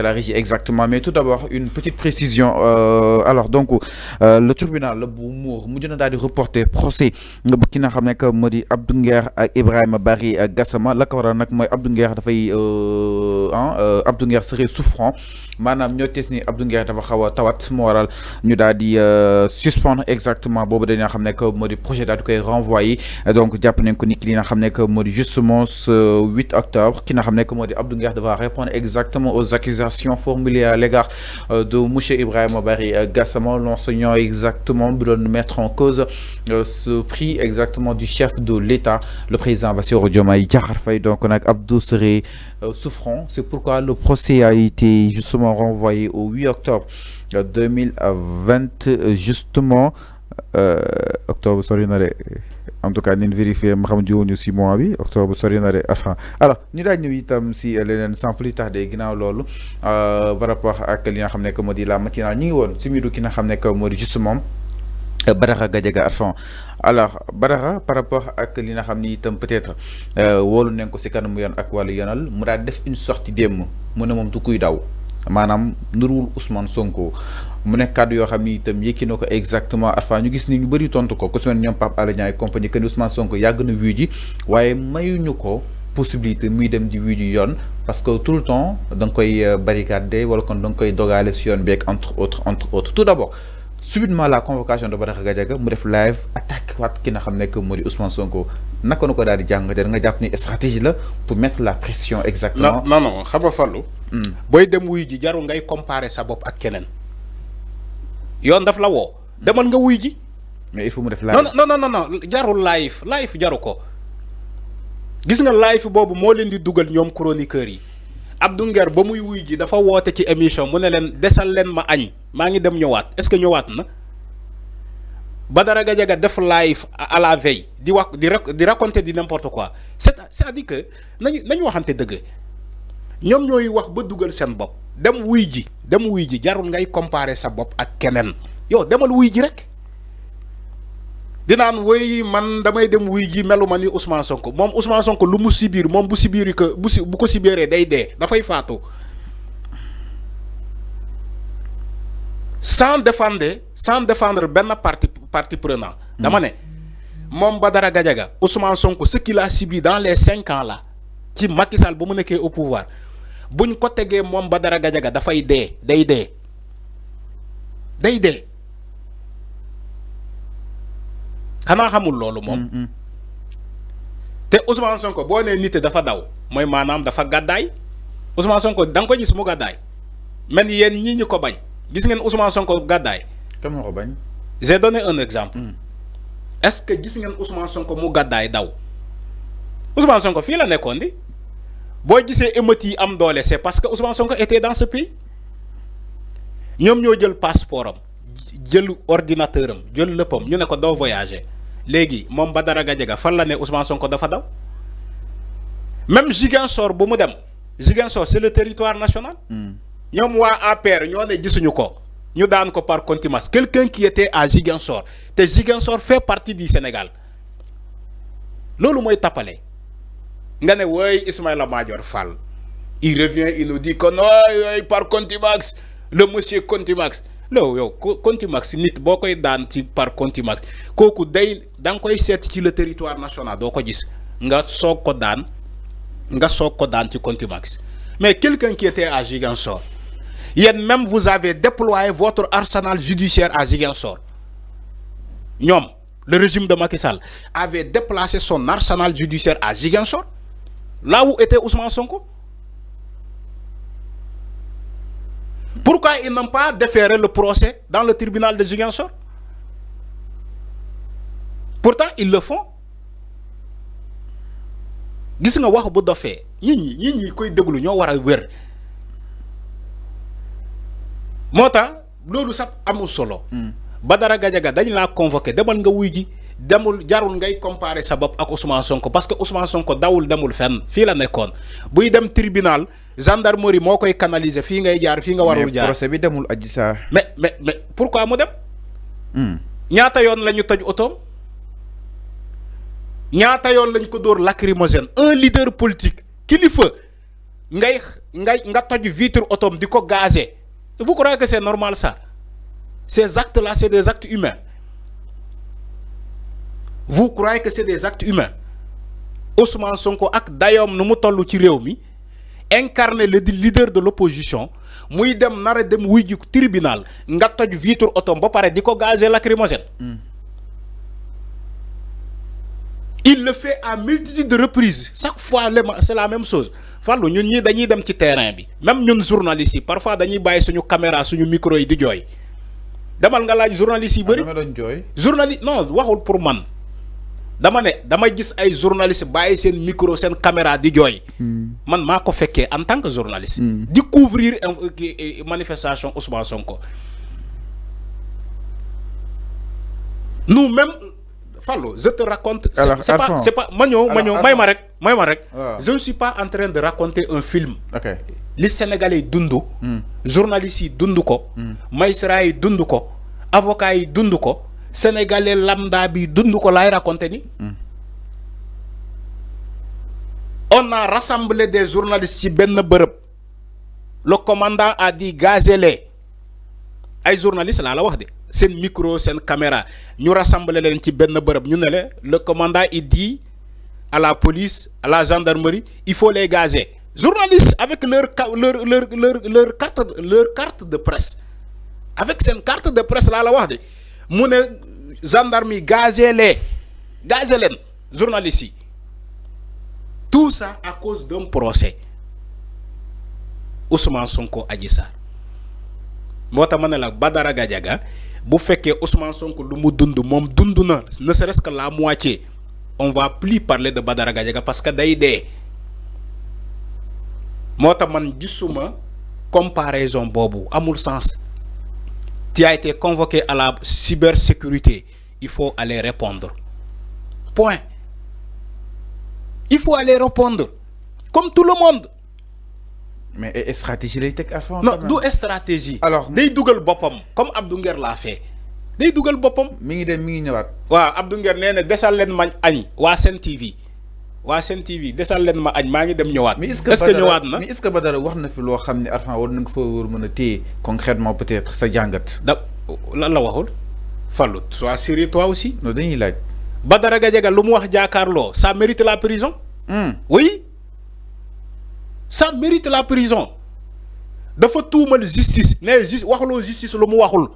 La régie exactement, mais tout d'abord une petite précision. Alors donc le tribunal le bu Mbour mujj na daal di reporter procès bu ki nga xam ne que moo di Abdou Nguer ak Ibrahima Bari Gassama la ko waral nag mooy Abdou Nguer dafay Abdou Nguer serait souffrant maanaam ñoo tees ni Abdou Nguer dafa xaw a tawat moo waral ñu daal di suspendre exactement boobu dañoo xam ne que moo di projet daal di koy renvoyer donc jàpp nañ ko ni ki li nga xam ne que moo di justement ce 8 octobre ki nga xam ne que moo di Abdou Nguer devra répondre exactement aux accusations formulées à l'égard de monsieur Ibrahima Bari Gassama, l'enseignant exactement de mettre en cause ce prix exactement du chef de l'État, le président Bassirou Diomaye Diakhar Faye. Donc on a Abdou serait souffrant, c'est pourquoi le procès a été justement renvoyé au 8 octobre 2020 justement octobre sorry en tout cas nañ vérifier ma xam jiwuñu si mois bi octobre sori na de enfin alors ñu daal ñëw itam si leneen sans plus tarder ginnaaw loolu par rapport ak li nga xam ne que moo di la matinale ñi ngi woon si miiru ki nga xam ne que moo di justement Badara Gadiaga Arfan. Alors Badara par rapport ak li nga xam ni itam peut-être wóolu nañ ko si kanamu yoon ak wàllu yoonal mu daal def une sortie démb mu ne moom du kuy daw maanaam nuruwul Ousmane Sonko mu nekk kàddu yoo xam ni itam yëkki na ko exactement Arfan ñu gis ni ñu bëri tontu ko ku si mel ñoom Pape Alé Niang et compagnie que Ousmane Sonko yàgg na wuyu ji waaye mayuñu ko possibilité muy dem di wuyu ji yoon parce que tout le temps da nga koy barricader wala kon da nga koy dogaale si yoon beeg entre autres tout d'abord subitement la convocation de Badara Gadiaga mu def live attaque waat ki nga xam ne que moo di Ousmane Sonko naka na ko daal di jàngatee nga jàpp ni stratégie la pour mettre la pression exactement. non xam nga Fallou. booy dem wuy ji jarul ngay comparer sa bopp ak keneen. yoon daf la woo. demal nga wuy ji. mais il faut mu def live. non jarul live jaru ko. gis nga live boobu moo leen di dugal ñoom chroniqueurs yi. Abdou Nguer ba muy wuy ji dafa woote ci émission mu ne leen desal leen ma añ maa ngi dem ñëwaat est-ce que ñëwaat na. Badara Gadiaga def live à la veille di wax di raconter di n'importe quoi c'est-à-dire que nañu waxante dëgg ñoom ñooy wax ba dugal seen bopp dem wuy ji jarul ngay comparer sa bopp ak keneen yow demal wuy ji rek dinaan woy man damay dem wuy ji melu ma ni Ousmane Sonko moom Ousmane Sonko lu mu sibir moom bu sibiri que bu ko sibiree day dee dafay faatu sans défendre benn parti prenant. dama ne moom Badara Gadiaga Ousmane Sonko ce qu'il a subi dans les 5 ans là ci Macky Sall ba mu nekkee au pouvoir buñ ko tegee moom Badara Gadiaga dafay dee day dee xanaa xamul loolu moom. te Ousmane Sonko boo nee nit dafa daw mooy maanaam dafa gàddaay Ousmane Sonko da nga ko gis mu gàddaay man yéen ñii ñu ko bañ. gis ngeen Ousmane Sonko gàddaay. comme nga ko bañ. j'ai donné un exemple. est-ce que gis ngeen Ousmane Sonko mu gàddaay daw. Ousmane Sonko fii la nekkoon di boo gisee émeutes yi am doole c'est parce que Ousmane Sonko était dans ce pays ñoom ñoo jël passeport am jël ordinateur am jël léppam ñu ne ko doo voyager léegi moom Badara Gadiaga fan la ne Ousmane Sonko dafa daw même Ziguinchor bu mu dem Ziguinchor c'est le territoire national. ñoom waa APR ñoo ne gisuñu ko ñu daan ko par contumace quelqu'un qui était à Ziguinchor te Ziguinchor fait partie du Sénégal loolu mooy tappale nga ne woy Ismaïla Madior Fall il revient il nous dit que non par contumace le monsieur contumace loolu yow contumace nit boo koy daan ci par contumace kooku day da nga koy seet ci le territoire national doo ko gis nga soog ko daan ci contumace mais quelqu'un qui était à Ziguinchor yéen même vous avez déployé votre arsenal judiciaire à Ziguinchor ñoom le régime de Macky Sall avait déplacé son arsenal judiciaire à Ziguinchor là où était Ousmane Sonko. Pourquoi ils n'ont pas déféré le procès dans le tribunal de Ziguinchor? Pourtant ils le font. gis nga wax bu dofee ñi koy déglu ñoo war a wér moo tax loolu sax amul solo. Badara Gadiaga dañ laa convoqué demal nga wuy ji demul jarul ngay comparer sa bopp ak Ousmane Sonko parce que Ousmane Sonko dawul demul fenn fii la nekkoon buy dem tribunal gendarmerie moo koy canaliser fii ngay jaar fii nga warul jaar. mais procès bi demul Adji Sarr. mais pourquoi mu dem. ñaata yoon la ñu toj otoom. ñaata yoon lañ ko dóor lacrymogène un leader politique kilifa ngay nga toj vitre autom diko gazé. Vous croyez que c'est normal ça? Ces actes-là, c'est des actes humains. Vous croyez que c'est des actes humains? Ousmane Sonko ak dayom nu mu tollu ci réew mi incarner le leader de l'opposition muy dem nara dem wuy ji tribunal nga toj vitre autom ba paré diko gazé lacrymogène. Il le fait à multitude de reprises. Chaque fois c'est la même chose. Fallu ñun ñi dañuy dem ci terrain bi même ñun journalistes yi parfois dañuy bàyyi suñu caméra suñu micro yi di jooy demal nga laaj journalistes yi bëri. Journaliste non waxul pour man dama ne dama gis ay journalistes bàyyi seen micro seen caméra di jooy. Man maa ko fekkee en tant que journaliste. di couvrir manifestation Ousmane Sonko. Nous-mêmes. Fallo, je te raconte. C'est pas. Je ne suis pas en train de raconter un film. Okay. Les Sénégalais dundu, journalistes dundu ko, magistrats dundu ko, avocats dundu ko, Sénégalais lambda bi dundu ko lay raconter ni. On a rassemblé des journalistes ci ben bërëb. Le commandant a dit gazez-les. Ay journalistes la wax de. Sen micro, sen caméra, nous rassemblons les ci benn bërëb ñu ne le commandant il dit à la police, à la gendarmerie, il faut les gazer. Journalistes avec leur carte de presse. Avec cette carte de presse là la wax de mu ne gendarmerie gazer-les. Gazer-les journalistes. Tout ça à cause d'un procès. Ousmane Sonko Adji Sarr. Moo tax ma ne la Badara Gadiaga bu fekkee Ousmane Sonko lu mu dund moom dund na ne serait-ce que la moitié on va plus parler de Badara Gadiaga parce que day dee moo tax man gisuma comparaison boobu amul sens. Tu as été convoqué à la cybersécurité, il faut aller répondre. Point. Il faut aller répondre comme tout le monde. Mais stratégie lay tek à fond. Non, d'où stratégie. Alors day dougal bopam comme Abdou Nguer l'a fait. Day dougal bopam. Mi ngi dem mi ngi ñëwaat. Waaw Abdou Nguer néna desal len ma agn wa Sen TV. Wa Sen TV desal len ma agn ma ngi dem ñëwaat. Est-ce que ñëwaat na? Mais est-ce que Badara wax na fi lo xamni Arfan war na ko fa wër mëna téye concrètement peut-être sa jangat. Lan la waxul? Fallu, sois sérieux toi aussi. Non dañuy laaj. Badara Gadiaga lu mu wax jaakarlo, ça mérite la prison? Oui. Ça mérite la prison. Dafa tuumal justice ne waxuloo justice lu mu waxul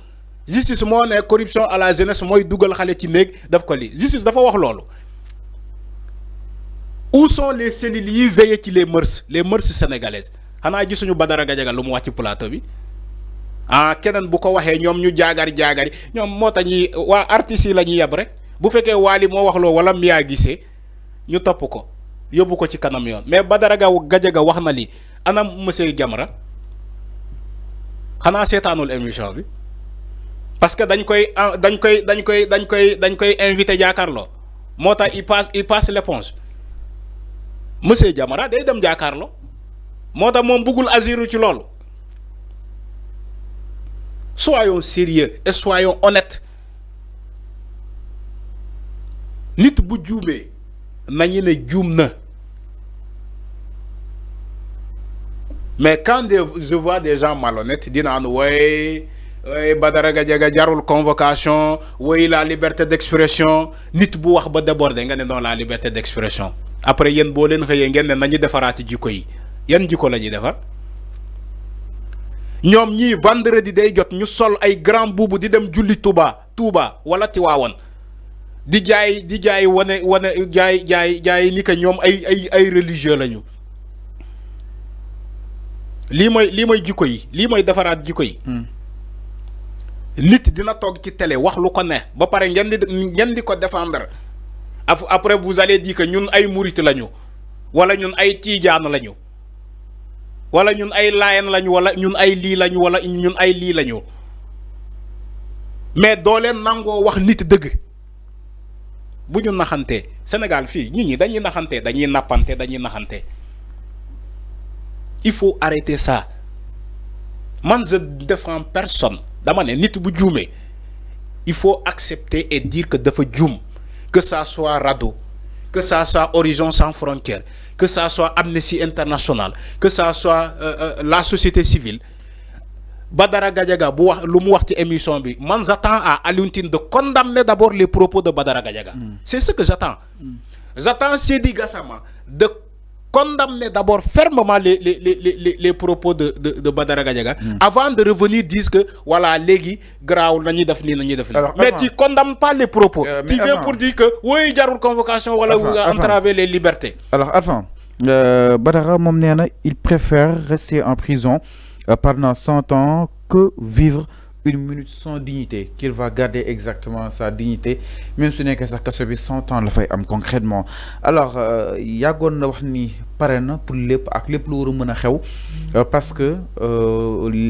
justice moo ne corruption à la jeunesse mooy dugal xale ci néeg daf ko li justice dafa wax loolu. Où sont les cellules yi veillent ci les mœurs sénégalaises xanaa gisuñu Badara Gadiaga lu mu wax ci plateau bi ah keneen bu ko waxee ñoom ñu jaagari ñoom moo tax ñi waa artistes yi la ñuy yab rek bu fekkee Wally moo wax loo wala Mia Guissé ñu topp ko yóbbu ko ci kanam yoon mais Badara Gadiaga wax na li anam monsieur Jamra xanaa seetaanul émission bi parce que dañ koy invité jàkkaarloo moo tax il passe l'éponge monsieur Jamra day dem jàkkaarloo moo tax moom bëggul aziru ci loolu. Soyons sérieux et soyons honnêtes. Nit bu juumee nañu ne juum na. Mais quand je vois des gens malhonnêtes dinaan way Badara Gadiaga jarul convocation way la liberté d'expression nit bu wax ba déborder nga ne non la liberté d'expression après yéen boo leen xëyee ngeen ne nañu defaraati jikko yi yan jikko la ñuy defar ñoom ñii vendredi day jot ñu sol ay grand boubou di dem julli Touba wala Tiwaawan di jaay wane jaay ni que ñoom ay religieux lañu. lii mooy jikko yi lii mooy defaraat jikko yi. Nit dina toog ci télé wax lu ko ne ba pare ngeen di ko défendre après vous allez dire que ñun ay murit lañu wala ñun ay tiijaan lañu wala ñun ay laayeen lañu wala ñun ay lii lañu wala ñun ay lii lañu mais doo leen nangoo wax nit dëgg bu ñu naxantee Sénégal fii nit ñi dañuy naxante dañuy nappante dañuy naxante. Il faut arrêter ça. Man, je défends personne. Dama ne nit bu juumee il faut accepter et dire que dafa juum que ça soit RADDHO que ça soit Horizon Sans Frontières que ça soit Amnesty International, que ça soit la société civile, Badara Gadiaga bu wax lu mu wax ci émission bi man j'attends à Alioune Tine de condamner d'abord les propos de Badara Gadiaga. C'est ce que j'attends. J'attends Seydi Gassama de condamner d'abord fermement les propos de Badara Gadiaga avant de revenir dire que voilà légui graw nañu def ni nañu def li. Mais tu condamnes pas les propos. Tu viens pour dire que oui jarul convocation wala entraver les libertés. Alors avant Badara mom néna il préfère rester en prison pendant 100 ans que vivre une minute sans dignité, qu'il va garder exactement sa dignité, même si n'est que ça 100 ans la fay am concrètement. Alors yàggoon na wax ni pare na pour lépp ak lépp lu war a mën a xew parce que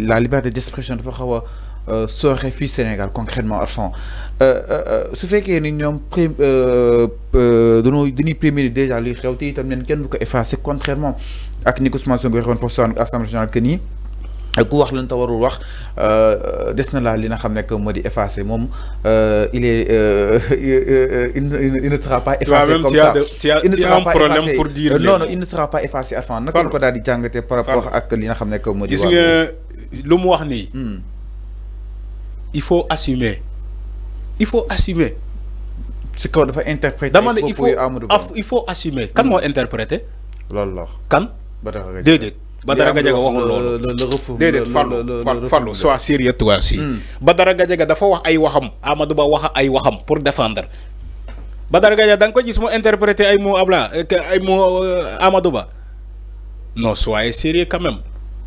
la liberté d'expression dafa xaw a sooxe fii Sénégal concrètement à fond su fekkee ni ñoom dañuy premier déjà luy xew te itam leen kenn du ko effacer contrairement ak ni ko Ousmane Sonko waxoon foofu sa Assemblée nationale que nii ku wax lan ta warul wax des na la li nga xam ne que moo di effacé moom il est il ne sera pas effacé comme ça il ne sera pas effacé pour dire non non il ne sera pas effacé avant naka la ko daal di jàngatee par rapport ak li nga xam ne que moo di gis nga lu mu wax nii il faut assumer si kaw dafa interpréter dama ne il faut assumer kan moo interpréter loolu la kan déedéet Badara Gadiaga waxul loolu déedéet Fallou soit sérieux toi aussi Badara Gadiaga dafa wax ay waxam Amadou Ba wax ay waxam pour défendre Badara Gadiaga da nga ko gis mu interpréter ay mots ay mots Amadou Ba non soyez sérieux quand même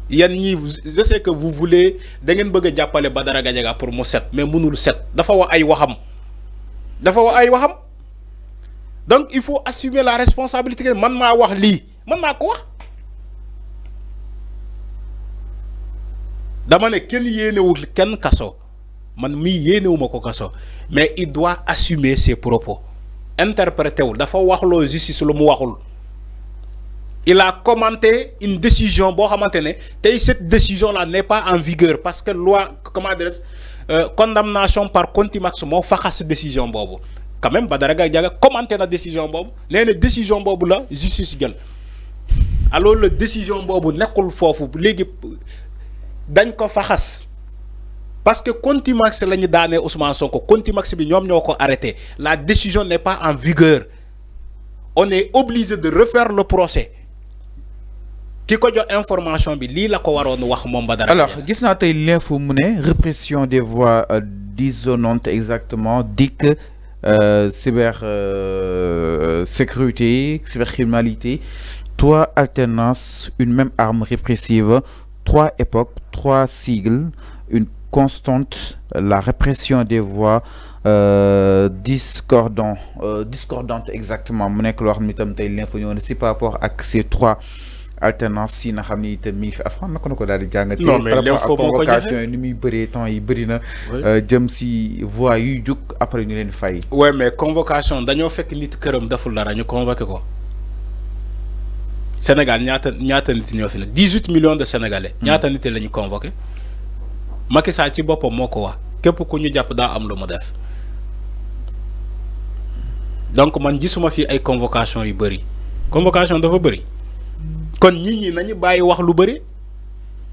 yéen ñi je sais que vous voulez da ngeen bëgg a jàppale Badara Gadiaga pour mu set mais mënul set dafa wax ay waxam donc il faut assumer la responsabilité man maa wax lii man maa ko wax dama ne kenn yéenewul kenn kaso man mi yéenewuma ko kaso mais il doit assumer ses propos interpréter wul dafa wax lo justice lu mu waxul il a commenté une décision bo xamantene tay cette décision là n'est pas en vigueur parce que loi comment dire condamnation par contumace moo faxas décision bobu quand même Badara Gadiaga commenté la décision bobu nee na décision bobu la justice jël alors la décision bobu nekkul fofu légui dañ ko faxas parce que contumace lañu dané Ousmane Sonko contumace bi ñom ñoko arrêté la décision n'est pas en vigueur on est obligé de refaire le procès ki ko jox information bi li la ko waroon wax mom Badara. Alors gis na tay l'info mu né répression des voix dissonantes exactement dit que cyber sécurité cybercriminalité 3 alternances une même arme répressive 3 époques, 3 sigles, une constante, la répression des voix discordantes exactement. Mon école l'info c'est par rapport à ces 3 alternances si na xam ni itam mi fi afran nako nako daal di jàngate par rapport à convocation ni muy bëree temps yi bëri na jëm si voix yu juk après ñu leen fay. Ouais mais convocation dañoo fekk nit këram deful dara ñu convoqué ko. Sénégal ñaata nit ñoo fi ne 18 millions de Sénégalais. ñaata nit lañu convoqué. Macky Sall ci boppam moo ko wax képp ku ñu jàpp daa am lu mu def. donc man gisuma fi ay convocation yu bëri. convocation dafa bëri. kon nit ñi nañu bàyyi wax lu bëri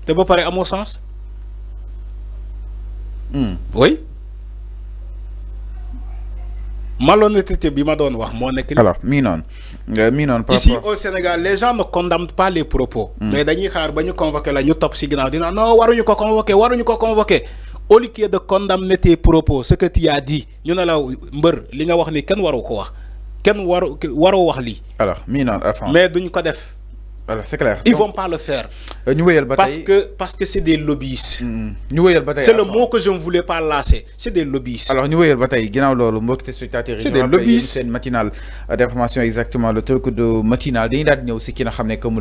te ba pare amoo sens. oui. malhonnêteté bi ma doon wax moo nekk. alors mi non ici au Sénégal les gens ne condamnent pas les propos. mais dañuy xaar ba ñu convoqué la ñu topp si ginnaaw dina non waruñu ko convoqué au lieu de condamner tes propos ce que tu as dit ñu ne la mbër li nga wax ni kenn waru ko wax kenn waroo wax lii. alors mi non mais duñ ko def. Alors c'est clair. Ils vont pas le faire. Parce que c'est des lobbyistes. C'est le mot que je ne voulais pas lasser. C'est des lobbyistes. Alors nous voyons bataille. C'est des lobbyistes. C'est une matinale d'information exactement le truc de matinale.